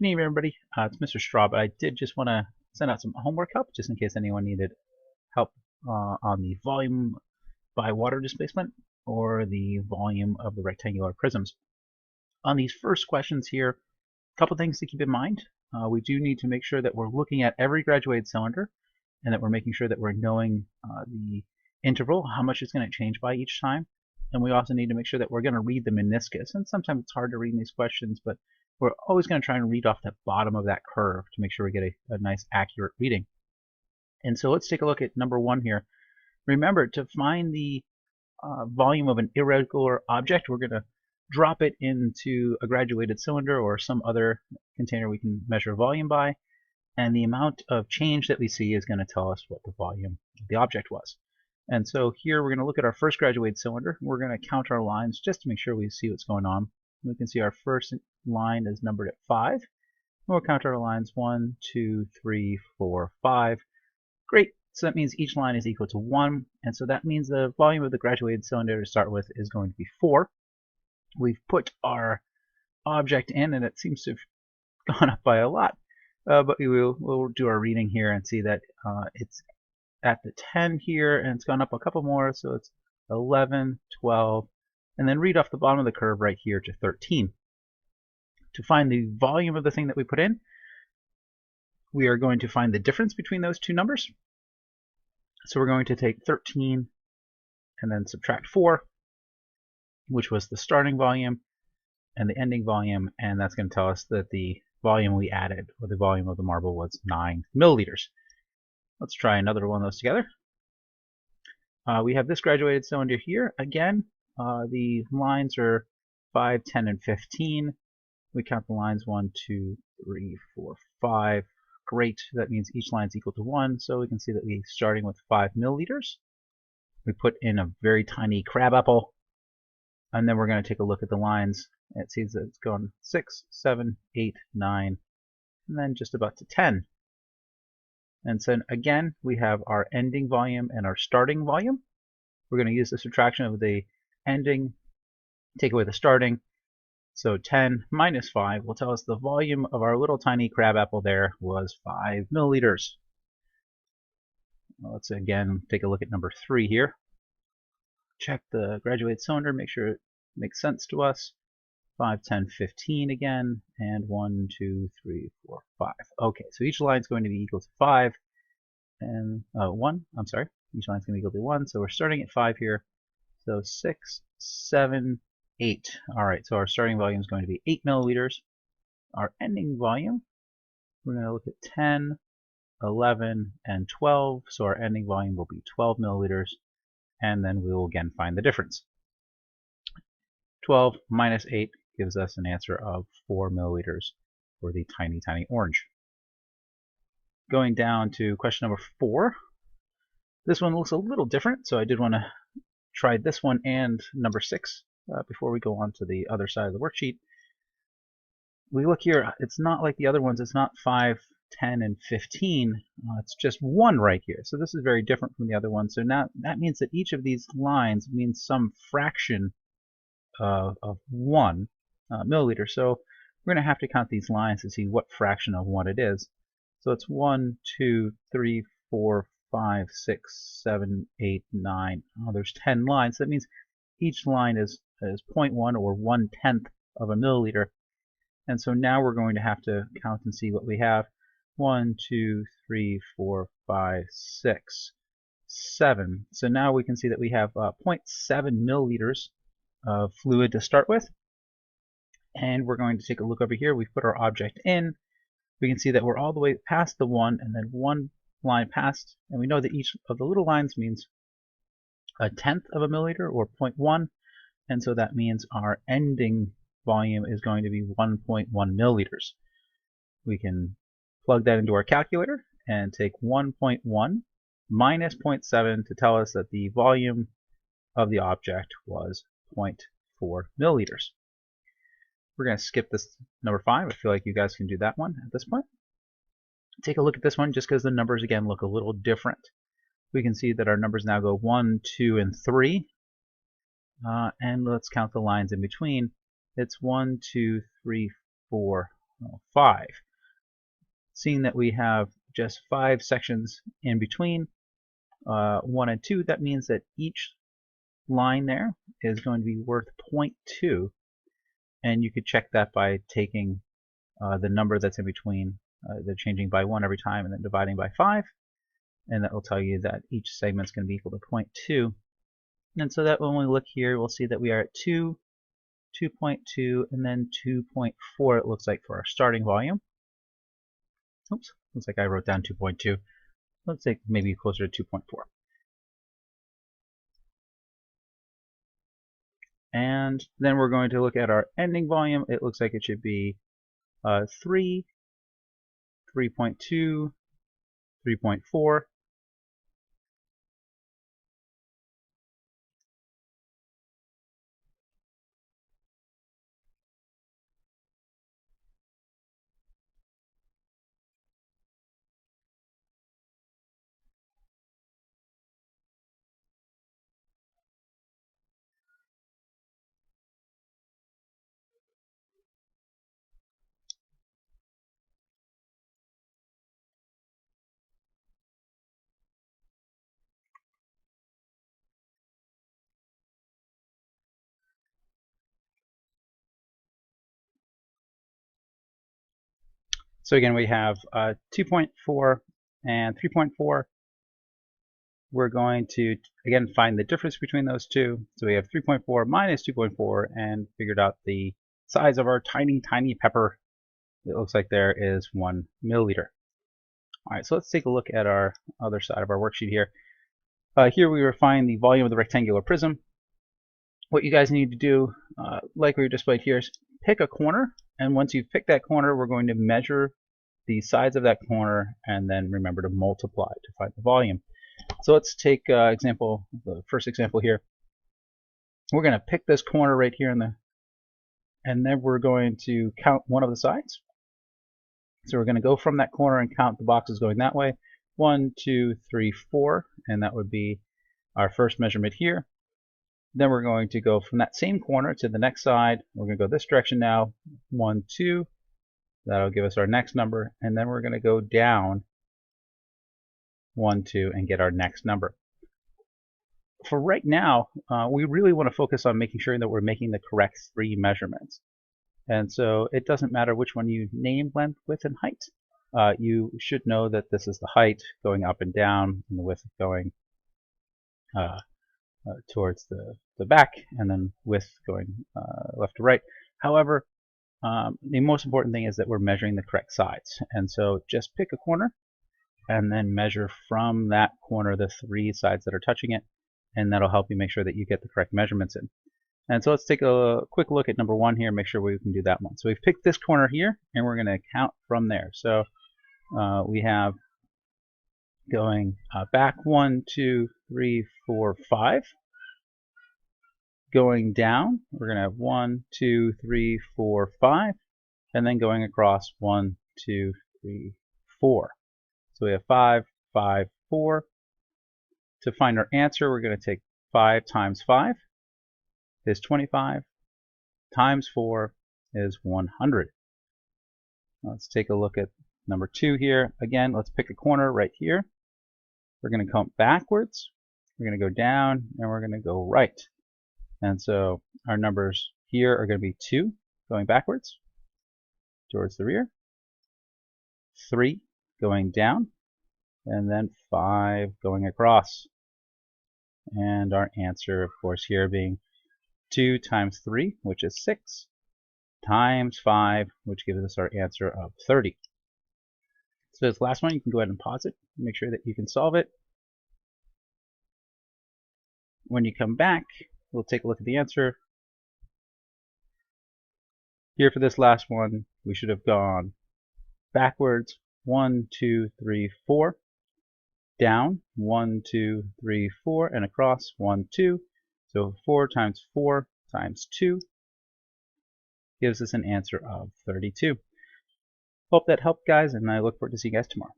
Good evening, everybody. It's Mr. Straub, but I did just want to send out some homework help just in case anyone needed help on the volume by water displacement or the volume of the rectangular prisms. On these first questions here, a couple things to keep in mind. We do need to make sure that we're looking at every graduated cylinder and that we're making sure that we're knowing the interval, how much it's going to change by each time. And we also need to make sure that we're going to read the meniscus. And sometimes it's hard to read in these questions, but we're always going to try and read off the bottom of that curve to make sure we get a nice accurate reading. And so let's take a look at number one here. Remember, to find the volume of an irregular object, we're going to drop it into a graduated cylinder or some other container we can measure volume by, and the amount of change that we see is going to tell us what the volume of the object was. And so here we're going to look at our first graduated cylinder. We're going to count our lines just to make sure we see what's going on. We can see our first line is numbered at 5. We'll count our lines 1, 2, 3, 4, 5. Great. So that means each line is equal to 1. And so that means the volume of the graduated cylinder to start with is going to be 4. We've put our object in, and it seems to have gone up by a lot. But we'll do our reading here and see that it's at the 10 here, and it's gone up a couple more, so it's 11, 12, and then read off the bottom of the curve right here to 13. To find the volume of the thing that we put in, we are going to find the difference between those two numbers. So we're going to take 13 and then subtract 4, which was the starting volume, and the ending volume, and that's going to tell us that the volume we added, or the volume of the marble, was 9 milliliters. Let's try another one of those together. We have this graduated cylinder here. Again, the lines are 5, 10, and 15. We count the lines 1, 2, 3, 4, 5. Great. That means each line is equal to 1. So we can see that we're starting with 5 milliliters. We put in a very tiny crabapple. And then we're going to take a look at the lines. It sees that it's gone 6, 7, 8, 9, and then just about to 10. And so again, we have our ending volume and our starting volume. We're going to use the subtraction of the ending, take away the starting. So 10 minus 5 will tell us the volume of our little tiny crabapple there was 5 milliliters. Let's again take a look at number 3 here. Check the graduated cylinder, make sure it makes sense to us. 5, 10, 15 again, and 1, 2, 3, 4, 5. Okay, so each line is going to be equal to 5, and 1, I'm sorry, each line is going to be equal to 1, so we're starting at 5 here. So 6, 7, 8. Alright, so our starting volume is going to be 8 milliliters. Our ending volume, we're going to look at 10, 11, and 12, so our ending volume will be 12 milliliters, and then we will again find the difference. 12 minus 8 gives us an answer of 4 milliliters for the tiny, tiny orange. Going down to question number 4. This one looks a little different, so I did want to try this one and number 6 before we go on to the other side of the worksheet. We look here, it's not like the other ones, it's not 5, 10, and 15, it's just 1 right here. So this is very different from the other one. So now that means that each of these lines means some fraction of 1 milliliter. So we're going to have to count these lines to see what fraction of 1 it is. So it's 1, 2, 3, 4, 5, 6, 7, 8, 9. Oh, there's 10 lines. So that means each line is 0.1 or 1/10 of a milliliter. And so now we're going to have to count and see what we have. 1, 2, 3, 4, 5, 6, 7. So now we can see that we have 0.7 milliliters of fluid to start with. And we're going to take a look over here. We've put our object in. We can see that we're all the way past the 1 and then 1 line past. And we know that each of the little lines means 1/10 of a milliliter or 0.1. And so that means our ending volume is going to be 1.1 milliliters. We can plug that into our calculator and take 1.1 minus 0.7 to tell us that the volume of the object was 0.4 milliliters. We're going to skip this number 5. I feel like you guys can do that one at this point. Take a look at this one just because the numbers again look a little different. We can see that our numbers now go 1, 2, and 3. And let's count the lines in between. It's 1, 2, 3, 4, 5. Seeing that we have just 5 sections in between 1 and 2, that means that each line there is going to be worth 0.2, and you could check that by taking the number that's in between, they're changing by 1 every time, and then dividing by 5, and that will tell you that each segment is going to be equal to 0.2. And so that when we look here, we'll see that we are at 2, 2.2, and then 2.4 it looks like for our starting volume. Oops, looks like I wrote down 2.2. Let's say maybe closer to 2.4. And then we're going to look at our ending volume. It looks like it should be 3, 3.2, 3.4. So again, we have 2.4 and 3.4. We're going to, again, find the difference between those two. So we have 3.4 minus 2.4 and figured out the size of our tiny, tiny pepper. It looks like there is 1 milliliter. All right, so let's take a look at our other side of our worksheet here. Here we refine the volume of the rectangular prism. What you guys need to do, like we displayed here, is pick a corner, and once you've picked that corner, we're going to measure the size of that corner and then remember to multiply to find the volume. So let's take the first example here. We're going to pick this corner right here and then we're going to count one of the sides. So we're going to go from that corner and count the boxes going that way. 1, 2, 3, 4, and that would be our first measurement here. Then we're going to go from that same corner to the next side. We're going to go this direction now. 1, 2. That'll give us our next number, and then we're going to go down 1, 2 and get our next number. For right now, we really want to focus on making sure that we're making the correct 3 measurements. And so it doesn't matter which one you name, length, width, and height. You should know that this is the height going up and down, and the width going towards the back, and then width going left to right. However, the most important thing is that we're measuring the correct sides. And so just pick a corner and then measure from that corner the 3 sides that are touching it, and that'll help you make sure that you get the correct measurements in. And so let's take a quick look at number 1 here, make sure we can do that one. So we've picked this corner here, and we're going to count from there. So we have going back 1, 2, 3, 4, 5. Going down, we're going to have 1, 2, 3, 4, 5, and then going across 1, 2, 3, 4. So we have 5, 5, 4. To find our answer, we're going to take 5 times 5 is 25, times 4 is 100. Let's take a look at number 2 here. Again, let's pick a corner right here. We're going to count backwards, we're going to go down, and we're going to go right. And so our numbers here are going to be 2 going backwards towards the rear, 3 going down, and then 5 going across. And our answer, of course, here being 2 times 3, which is 6, times 5, which gives us our answer of 30. So this last one, you can go ahead and pause it, make sure that you can solve it. When you come back, we'll take a look at the answer. Here for this last one, we should have gone backwards 1, 2, 3, 4, down 1, 2, 3, 4, and across 1, 2. So 4 times 4 times 2 gives us an answer of 32. Hope that helped, guys, and I look forward to seeing you guys tomorrow.